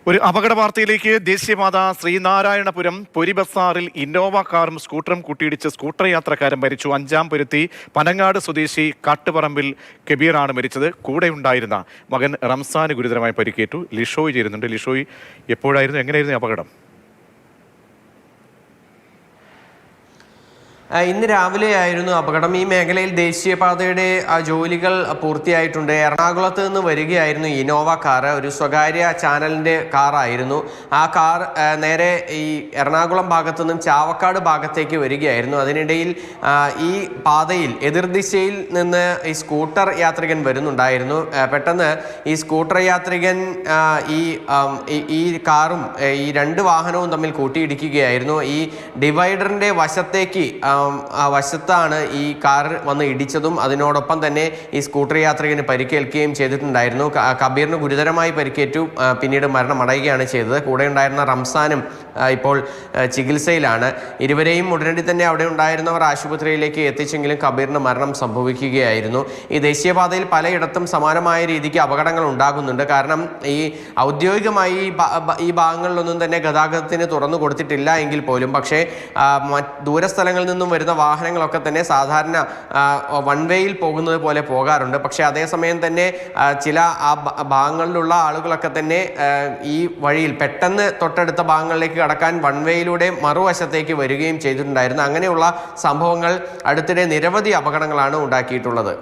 ഒരു അപകട വാർത്തയിലേക്ക്. ദേശീയപാത ശ്രീനാരായണപുരം പൊരിബസാറിൽ ഇന്നോവ കാറും സ്കൂട്ടറും കൂട്ടിയിടിച്ച് സ്കൂട്ടർ യാത്രക്കാരൻ മരിച്ചു. അഞ്ചാം പൊരുത്തി പനങ്ങാട് സ്വദേശി കാട്ടുപറമ്പിൽ കബീറാണ് മരിച്ചത്. കൂടെ ഉണ്ടായിരുന്ന മകൻ റംസാന് ഗുരുതരമായി പരിക്കേറ്റു. ലിഷോയ് ചേരുന്നുണ്ട്. ലിഷോയ്, എപ്പോഴായിരുന്നു, എങ്ങനെയായിരുന്നു അപകടം? ഇന്ന് രാവിലെയായിരുന്നു അപകടം. ഈ മേഖലയിൽ ദേശീയപാതയുടെ ജോലികൾ പൂർത്തിയായിട്ടുണ്ട്. എറണാകുളത്ത് നിന്ന് വരികയായിരുന്നു ഇന്നോവ കാർ. ഒരു സ്വകാര്യ ചാനലിൻ്റെ കാറായിരുന്നു. ആ കാർ നേരെ ഈ എറണാകുളം ഭാഗത്തു നിന്നും ചാവക്കാട് ഭാഗത്തേക്ക് വരികയായിരുന്നു. അതിനിടയിൽ ഈ പാതയിൽ എതിർദിശയിൽ നിന്ന് ഈ സ്കൂട്ടർ യാത്രികൻ വരുന്നുണ്ടായിരുന്നു. പെട്ടെന്ന് ഈ സ്കൂട്ടർ യാത്രികൻ ഈ കാറും ഈ രണ്ട് വാഹനവും തമ്മിൽ കൂട്ടിയിടിക്കുകയായിരുന്നു. ഈ ഡിവൈഡറിൻ്റെ വശത്താണ് ഈ കാർ വന്ന് ഇടിച്ചതും അതിനോടൊപ്പം തന്നെ ഈ സ്കൂട്ടർ യാത്രികന് പരിക്കേൽക്കുകയും ചെയ്തിട്ടുണ്ടായിരുന്നു. കബീറിന് ഗുരുതരമായി പരിക്കേറ്റു. പിന്നീട് മരണമടയുകയാണ് ചെയ്തത്. കൂടെ ഉണ്ടായിരുന്ന റംസാനും ഇപ്പോൾ ചികിത്സയിലാണ്. ഇരുവരെയും ഉടനടി തന്നെ അവിടെ ഉണ്ടായിരുന്നവർ ആശുപത്രിയിലേക്ക് എത്തിച്ചെങ്കിലും കബീറിന് മരണം സംഭവിക്കുകയായിരുന്നു. ഈ ദേശീയപാതയിൽ പലയിടത്തും സമാനമായ രീതിക്ക് അപകടങ്ങൾ ഉണ്ടാകുന്നുണ്ട്. കാരണം ഈ ഔദ്യോഗികമായി ഈ ഭാഗങ്ങളിലൊന്നും തന്നെ ഗതാഗതത്തിന് തുറന്നു കൊടുത്തിട്ടില്ല എങ്കിൽ പോലും പക്ഷേ ദൂരസ്ഥലങ്ങളിൽ നിന്നും വരുന്ന വാഹനങ്ങളൊക്കെ തന്നെ സാധാരണ വൺ വേയിൽ പോകുന്നത് പോലെ പോകാറുണ്ട്. പക്ഷേ അതേസമയം തന്നെ ചില ഭാഗങ്ങളിലുള്ള ആളുകളൊക്കെ തന്നെ ഈ വഴിയിൽ പെട്ടെന്ന് തൊട്ടടുത്ത ഭാഗങ്ങളിലേക്ക് കടക്കാൻ വൺ വേയിലൂടെ മറുവശത്തേക്ക് വരികയും ചെയ്തിട്ടുണ്ടായിരുന്നു. അങ്ങനെയുള്ള സംഭവങ്ങൾ അടുത്തിടെ നിരവധി അപകടങ്ങളാണ് ഉണ്ടാക്കിയിട്ടുള്ളത്.